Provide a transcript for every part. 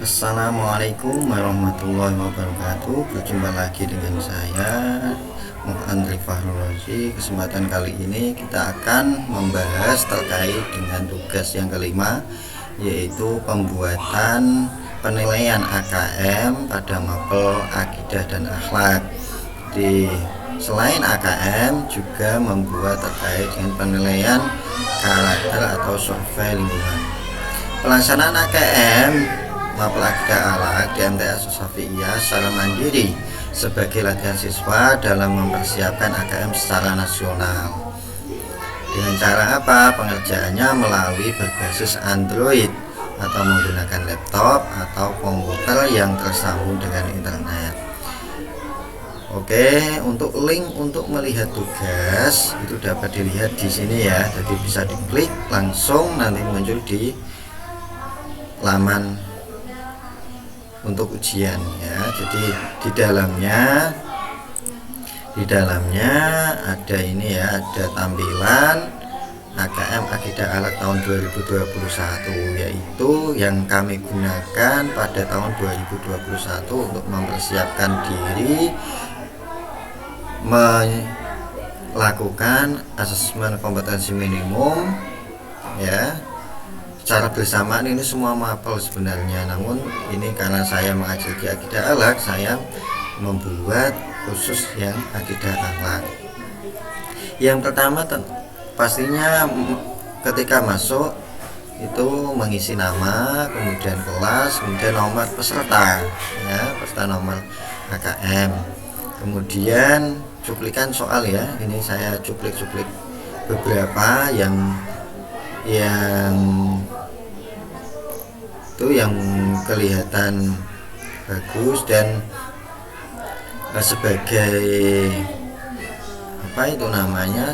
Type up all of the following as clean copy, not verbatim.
Assalamualaikum warahmatullahi wabarakatuh. Berjumpa lagi dengan saya Andri Fahrolozi. Kesempatan kali ini kita akan membahas terkait dengan tugas yang kelima, yaitu pembuatan penilaian AKM pada mapel akidah dan akhlak. Selain AKM juga membuat terkait dengan penilaian karakter atau survei lingkungan. Pelaksanaan AKM mapel akidah akhlak di MTS Syafi'iyah secara mandiri sebagai latihan siswa dalam mempersiapkan AKM secara nasional. Dengan cara apa? Pengerjaannya melalui berbasis Android atau menggunakan laptop atau komputer yang tersambung dengan internet. Oke, untuk link untuk melihat tugas itu dapat dilihat di sini ya. Jadi bisa diklik langsung, nanti muncul di laman untuk ujian ya. Jadi di dalamnya ada ini ya, ada tampilan AKM Akidah Akhlak tahun 2021, yaitu yang kami gunakan pada tahun 2021 untuk mempersiapkan diri melakukan asesmen kompetensi minimum ya. Secara bersamaan ini semua mapel sebenarnya, namun ini karena saya mengajar di akidah akhlak, saya membuat khusus yang akidah akhlak. Yang pertama pastinya ketika masuk itu mengisi nama, kemudian kelas, kemudian nomor peserta ya, peserta nomor AKM, kemudian cuplikan soal ya. Ini saya cuplik beberapa yang kelihatan bagus dan sebagai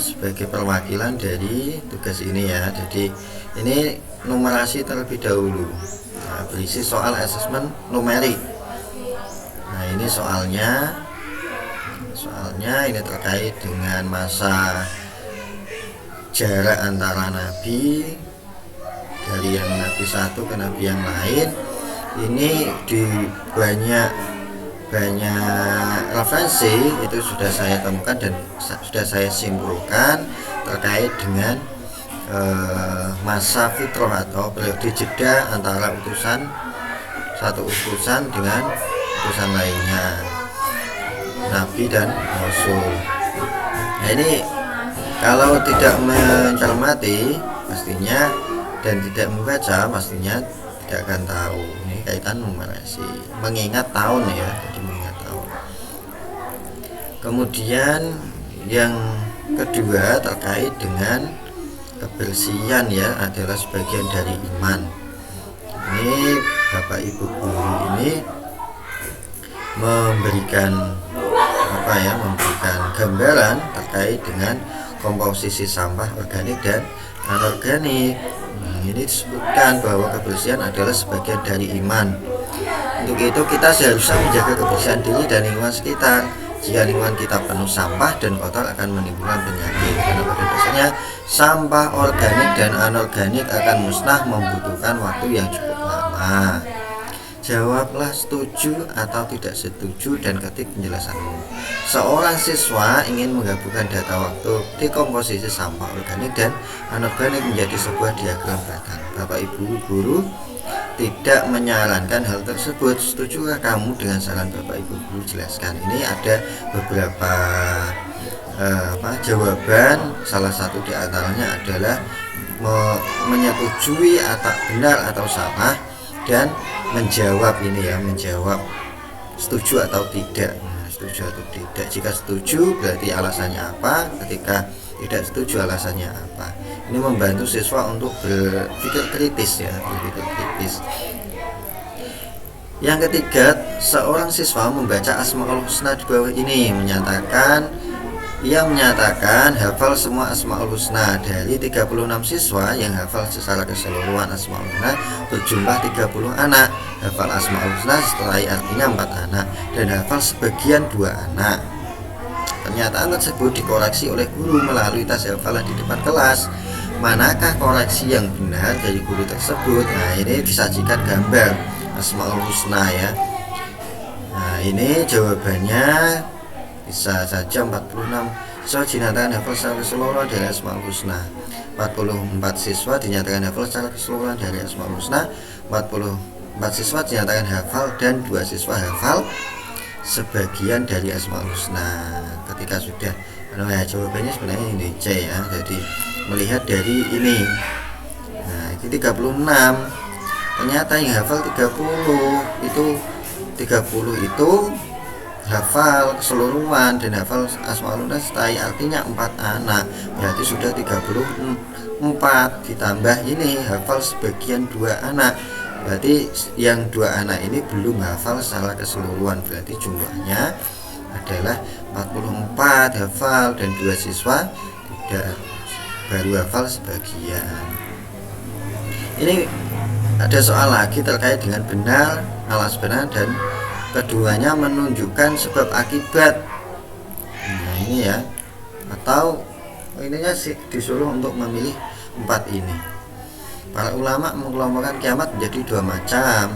sebagai perwakilan dari tugas ini ya. Jadi ini numerasi terlebih dahulu, berisi soal asesmen numerik. Nah ini soalnya ini terkait dengan masa jarak antara nabi dari yang nabi satu ke nabi yang lain. Ini di banyak referensi itu sudah saya temukan dan sudah saya simpulkan terkait dengan masa fitrah atau periode jeda antara satu utusan dengan utusan lainnya, nabi dan rasul. Nah ini kalau tidak mencermati pastinya dan tidak membaca pastinya tidak akan tahu. Ini kaitan numerasi, mengingat tahun ya, jadi mengingat tahun. Kemudian yang kedua terkait dengan kebersihan ya, adalah sebagian dari iman. Ini Bapak Ibu guru ini memberikan gambaran terkait dengan komposisi sampah organik dan anorganik. Ini disebutkan bahwa kebersihan adalah sebagian dari iman. Untuk itu kita seharusnya menjaga kebersihan diri dan lingkungan sekitar. Jika lingkungan kita penuh sampah dan kotor akan menimbulkan penyakit, karena pada dasarnya sampah organik dan anorganik akan musnah membutuhkan waktu yang cukup lama. Jawablah setuju atau tidak setuju dan ketik penjelasanmu. Seorang siswa ingin menggabungkan data waktu dekomposisi sampah organik dan anorganik menjadi sebuah diagram belakang. Bapak Ibu guru tidak menyarankan hal tersebut. Setujukah kamu dengan saran Bapak Ibu guru? Jelaskan. Ini ada beberapa jawaban. Salah satu di antaranya adalah menyetujui atau benar atau salah, dan menjawab setuju atau tidak. Setuju atau tidak. Jika setuju berarti alasannya apa, ketika tidak setuju alasannya apa. Ini membantu siswa untuk berpikir kritis ya, Yang ketiga, seorang siswa membaca Asmaul Husna di bawah ini, ia menyatakan hafal semua Asmaul Husna. Dari 36 siswa yang hafal secara keseluruhan Asmaul Husna berjumlah 30 anak. Hafal Asmaul Husna setelah artinya 4 anak dan hafal sebagian 2 anak. Pernyataan tersebut dikoreksi oleh guru melalui tes hafalan di depan kelas. Manakah koreksi yang benar dari guru tersebut? Nah, ini disajikan gambar Asmaul Husna ya. Nah ini jawabannya bisa saja 46 siswa dinyatakan hafal secara keseluruhan dari Asmaul Husna, 44 siswa dinyatakan hafal secara keseluruhan dari Asmaul Husna, 44 siswa dinyatakan hafal dan 2 siswa hafal sebagian dari Asmaul Husna. Ketika sudah jawabannya sebenarnya ini C ya. Jadi melihat dari ini, nah ini 36, ternyata yang hafal 30 itu hafal keseluruhan dan hafal Asmaul Husna, artinya 4 anak, berarti sudah 34 ditambah ini hafal sebagian 2 anak, berarti yang 2 anak ini belum hafal secara keseluruhan, berarti jumlahnya adalah 44 hafal dan 2 siswa tidak baru hafal sebagian. Ini ada soal lagi terkait dengan benar, alas benar, dan keduanya menunjukkan sebab akibat. Nah ini ya, atau ininya sih disuruh untuk memilih 4 ini. Para ulama mengelompokkan kiamat menjadi 2 macam,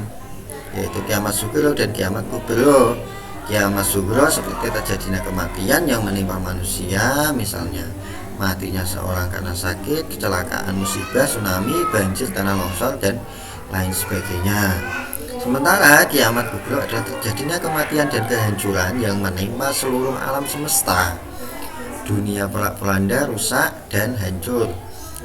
yaitu kiamat sugro dan kiamat kubro. Kiamat sugro seperti terjadinya kematian yang menimpa manusia, misalnya matinya seorang karena sakit, kecelakaan, musibah, tsunami, banjir, tanah longsor, dan lain sebagainya. Sementara kiamat kubro adalah terjadinya kematian dan kehancuran yang menimpa seluruh alam semesta. Dunia porak-poranda, rusak dan hancur.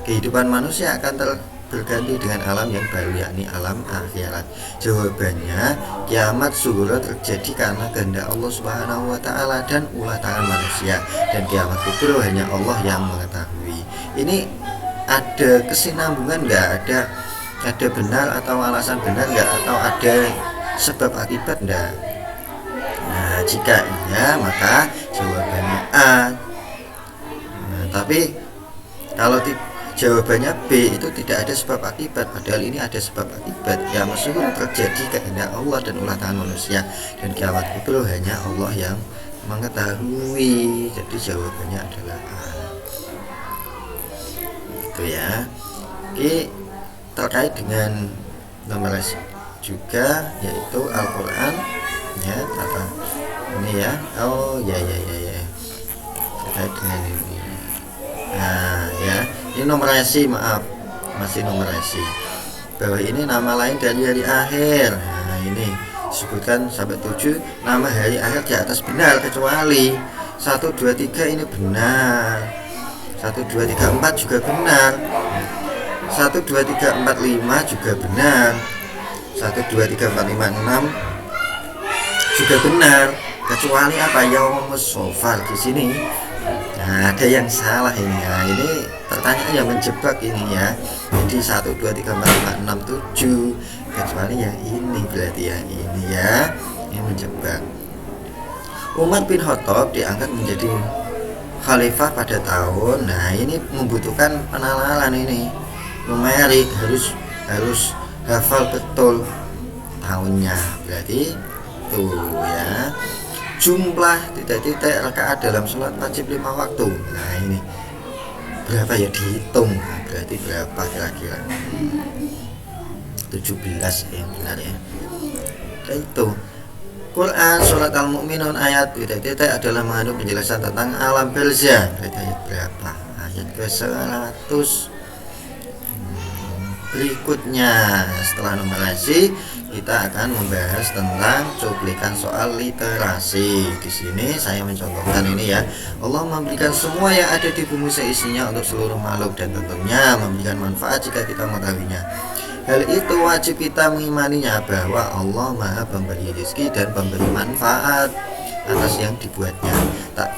Kehidupan manusia akan berganti dengan alam yang baru, yakni alam akhirat. Jawabannya, kiamat sugro terjadi karena kehendak Allah Subhanahu wa taala dan ulah tangan manusia, dan kiamat kubro hanya Allah yang mengetahui. Ini ada kesinambungan enggak? Ada benar atau alasan benar enggak, atau ada sebab akibat enggak? Nah, jika iya maka jawabannya A. Nah, tapi kalau jawabannya B itu tidak ada sebab akibat, padahal ini ada sebab akibat. Kiamat sugro terjadi kehendak Allah dan ulah tangan manusia, dan kiamat kubro hanya Allah yang mengetahui. Jadi jawabannya adalah A. Itu ya. Oke, terkait dengan numerasi juga, yaitu Al-Quran ya, kata ini ya. Oh ya terkait dengan ini. Nah ya, ini numerasi, maaf, masih numerasi, bahwa ini nama lain dari hari akhir. Nah ini disebutkan sampai 7 nama hari akhir di atas benar, kecuali 1, 2, 3 ini benar, 1, 2, 3, 4 juga benar, 1, 2, 3, 4, 5 juga benar, 1, 2, 3, 4, 5, 6 juga benar, kecuali apa? Yaumus Sofar di sini. Nah ada yang salah ini ya. Ini pertanyaan yang menjebak ini ya. Jadi 1, 2, 3, 4, 5, 6, 7, kecuali ya ini, berarti ya ini ya, ini menjebak. Umar bin Khattab diangkat menjadi khalifah pada tahun. Nah ini membutuhkan penalaran, ini numerik, harus hafal betul tahunnya, berarti tuh ya. Jumlah titik-titik rakaat dalam sholat wajib 5 waktu. Nah ini berapa ya, dihitung. Nah, berarti berapa kira-kira? 17 ya, benar ya. Itu Quran surat Al-Mu'minun ayat titik-titik adalah mengandung penjelasan tentang alam barzah. Berarti ayat berapa? Ayat ke-100. Berikutnya setelah numerasi kita akan membahas tentang cuplikan soal literasi. Di sini saya mencontohkan ini ya. Allah memberikan semua yang ada di bumi seisinya untuk seluruh makhluk, dan tentunya memberikan manfaat jika kita mengetahuinya. Hal itu wajib kita mengimaninya, bahwa Allah Maha Pemberi rezeki dan pemberi manfaat atas yang dibuatnya. Tak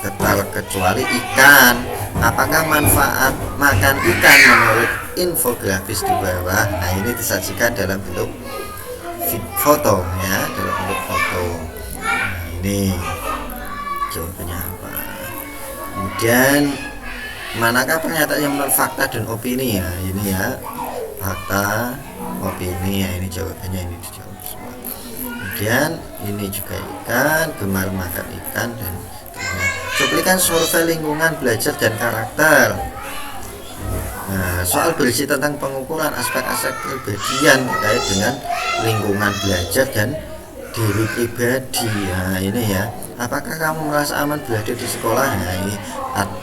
kecuali ikan. Apakah manfaat makan ikan menurut infografis di bawah? Nah ini disajikan dalam bentuk foto ya, dalam bentuk foto. Nah ini jawabannya apa? Kemudian manakah pernyataan yang menurut fakta dan opini? Ya ini ya, fakta, opini ya, ini jawabannya, ini dijawab semua. Kemudian ini juga ikan, gemar makan ikan, dan cuplikan survei lingkungan, belajar dan karakter. Nah, soal berisi tentang pengukuran aspek-aspek kepribadian terkait dengan lingkungan belajar dan diri pribadi. Nah, ini ya. Apakah kamu merasa aman berada di sekolah? Nah,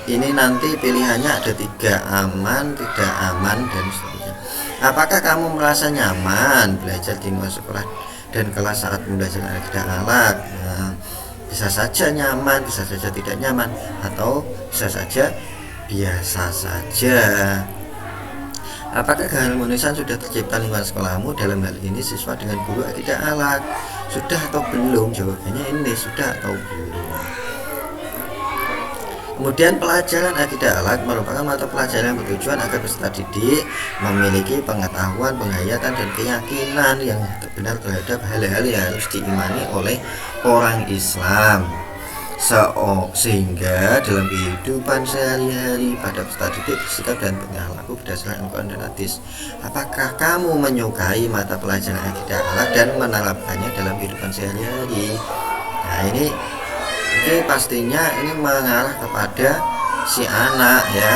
ini nanti pilihannya ada 3, aman, tidak aman, dan seterusnya. Apakah kamu merasa nyaman belajar di luar sekolah dan kelas saat belajar akidah akhlak? Nah, bisa saja nyaman, bisa saja tidak nyaman, atau bisa saja biasa saja. Apakah keharmonisan sudah tercipta lingkungan sekolahmu, dalam hal ini siswa dengan guru akidah akhlak? Sudah atau belum? Jawabannya ini sudah atau belum. Kemudian pelajaran akidah akhlak merupakan mata pelajaran yang bertujuan agar peserta didik memiliki pengetahuan, penghayatan, dan keyakinan yang benar terhadap hal-hal yang harus diimani oleh orang Islam, sehingga dalam kehidupan sehari-hari pada peserta didik bersikap dan berlaku berdasarkan Al-Quran dan hadis. Apakah kamu menyukai mata pelajaran akidah akhlak dan menerapkannya dalam kehidupan sehari-hari? Nah, ini pastinya ini mengarah kepada si anak ya,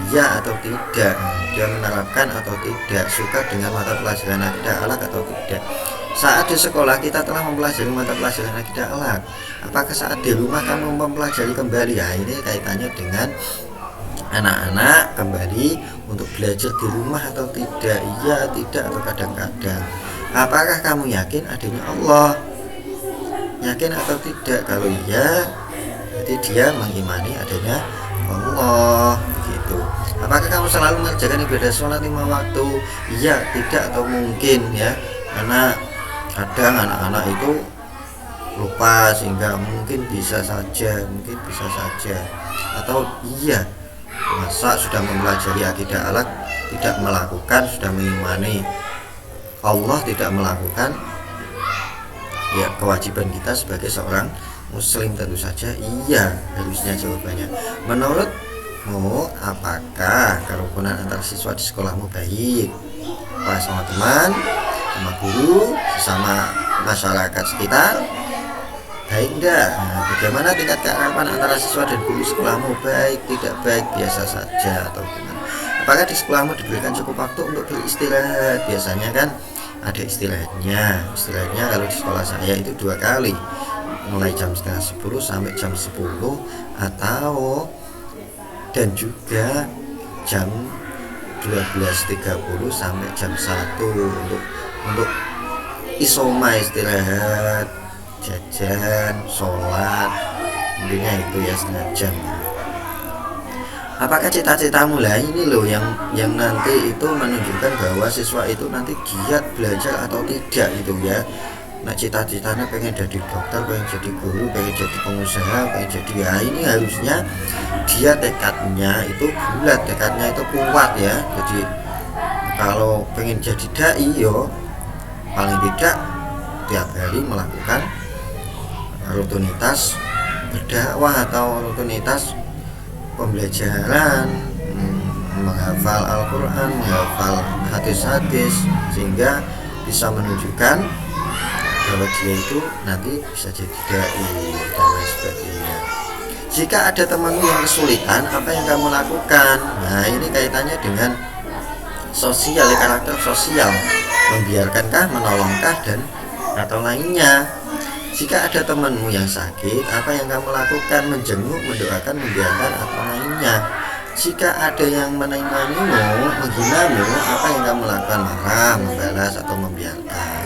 iya atau tidak, dia menerapkan atau tidak, suka dengan mata pelajaran akidah akhlak atau tidak. Saat di sekolah kita telah mempelajari mata pelajaran akidah akhlak, apakah saat di rumah kamu mempelajari kembali? Ya, ini kaitannya dengan anak-anak kembali untuk belajar di rumah atau tidak, iya tidak atau kadang-kadang. Apakah kamu yakin adanya Allah? Yakin atau tidak? Kalau iya, berarti dia mengimani adanya Allah, gitu. Apakah kamu selalu mengerjakan ibadah sholat 5 waktu? Iya, tidak atau mungkin ya, karena kadang anak-anak itu lupa, sehingga mungkin bisa saja, atau iya, masa sudah mempelajari akidah akhlak tidak melakukan, sudah mengimani Allah tidak melakukan, ya kewajiban kita sebagai seorang muslim tentu saja iya, harusnya jawabannya. Menurutmu apakah kerukunan antar siswa di sekolahmu baik? Apa sama teman, sama guru, sama masyarakat sekitar? Baik enggak? Nah, bagaimana tingkat keakraban antara siswa dan guru sekolahmu? Baik, tidak baik, biasa saja, atau gimana? Apakah di sekolahmu diberikan cukup waktu untuk beristirahat? Biasanya kan ada istilahnya kalau di sekolah saya itu 2 kali, mulai jam 9:30 sampai jam 10, atau dan juga jam 12.30 sampai jam 1 untuk isoma, istirahat, jajan, sholat, intinya itu ya, setengah jam. Apakah cita-citamu? Lah ini loh yang nanti itu menunjukkan bahwa siswa itu nanti giat belajar atau tidak itu ya. Nah, cita-citanya pengen jadi dokter, pengen jadi guru, pengen jadi pengusaha, pengen jadi, ya ini harusnya dia tekadnya itu bulat, tekadnya itu kuat ya. Jadi kalau pengen jadi dai yo paling tidak tiap hari melakukan rutinitas berdakwah atau rutinitas pembelajaran, menghafal Al-Quran, menghafal hadis-hadis, sehingga bisa menunjukkan bahwa dia itu nanti bisa jadi dai dan lain sebagainya. Jika ada temanmu yang kesulitan, apa yang kamu lakukan? Nah, ini kaitannya dengan sosial, karakter sosial, membiarkankah, menolongkah, dan atau lainnya. Jika ada temanmu yang sakit, apa yang kamu lakukan? Menjenguk, mendoakan, membiarkan, atau lainnya. Jika ada yang menaimanimu, menghinamu, apa yang kamu lakukan? Marah, membalas, atau membiarkan.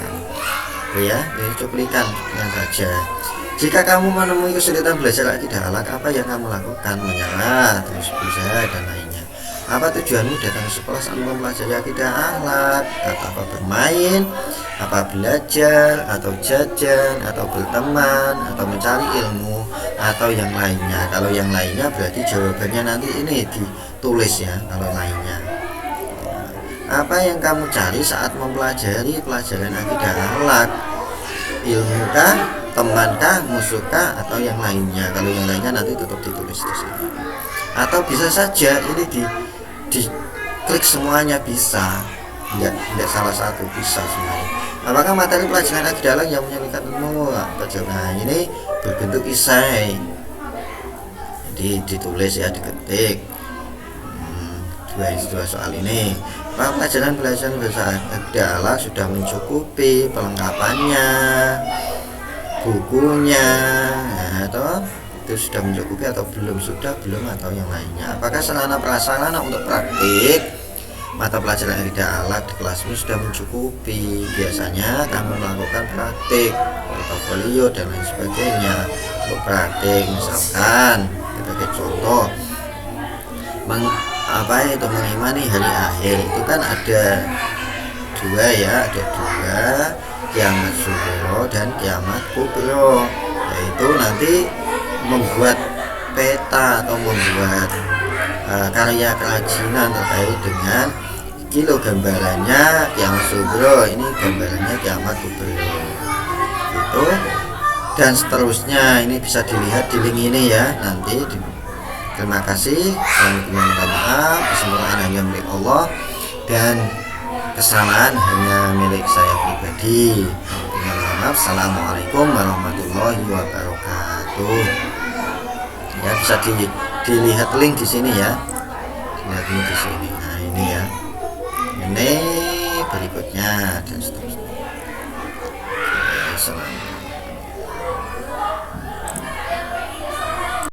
Ya, ini cuplikan saja. Jika kamu menemui kesulitan belajar akidah akhlak, apa yang kamu lakukan? Menyerah, terus berusaha, dan lainnya. Apa tujuanmu datang ke sekolah saat mempelajari akidah akhlak? Apa bermain, apa belajar, atau jajan, atau berteman, atau mencari ilmu, atau yang lainnya? Kalau yang lainnya berarti jawabannya nanti ini ditulis ya, kalau lainnya. Apa yang kamu cari saat mempelajari pelajaran akidah akhlak? Ilmukah, temankah, musuhkah, atau yang lainnya? Kalau yang lainnya nanti tetap ditulis di sini. Atau bisa saja ini diklik semuanya, bisa, tidak salah satu, bisa semuanya. Apakah materi pelajaran akidah akhlak yang menyanyikanmu? Nah, ini berbentuk isai, jadi ditulis ya, diketik. dua soal ini. Pelajaran bahasa Akhidah sudah mencukupi perlengkapannya, bukunya, atau itu sudah mencukupi atau belum, belum atau yang lainnya. Apakah sarana prasarana untuk praktik mata pelajaran Akidah Akhlak di kelas ini sudah mencukupi? Biasanya kami melakukan praktik, portofolio dan lain sebagainya. Untuk praktik misalkan sebagai contoh mengimani hari akhir itu kan ada dua ya, ada dua, kiamat sughra dan kiamat kubra, yaitu nanti membuat peta atau membuat karya kerajinan terkait dengan kilo gambarannya kiamat sughra, ini gambarannya kiamat kubra itu, dan seterusnya. Ini bisa dilihat di link ini ya nanti. Terima kasih. Minta maaf, kesempurnaan hanya milik Allah dan kesalahan hanya milik saya pribadi. Maaf. Assalamualaikum warahmatullahi wabarakatuh. Ya, bisa dilihat link di sini ya. Lihat link di sini. Nah, ini ya. Ini berikutnya dan seterusnya.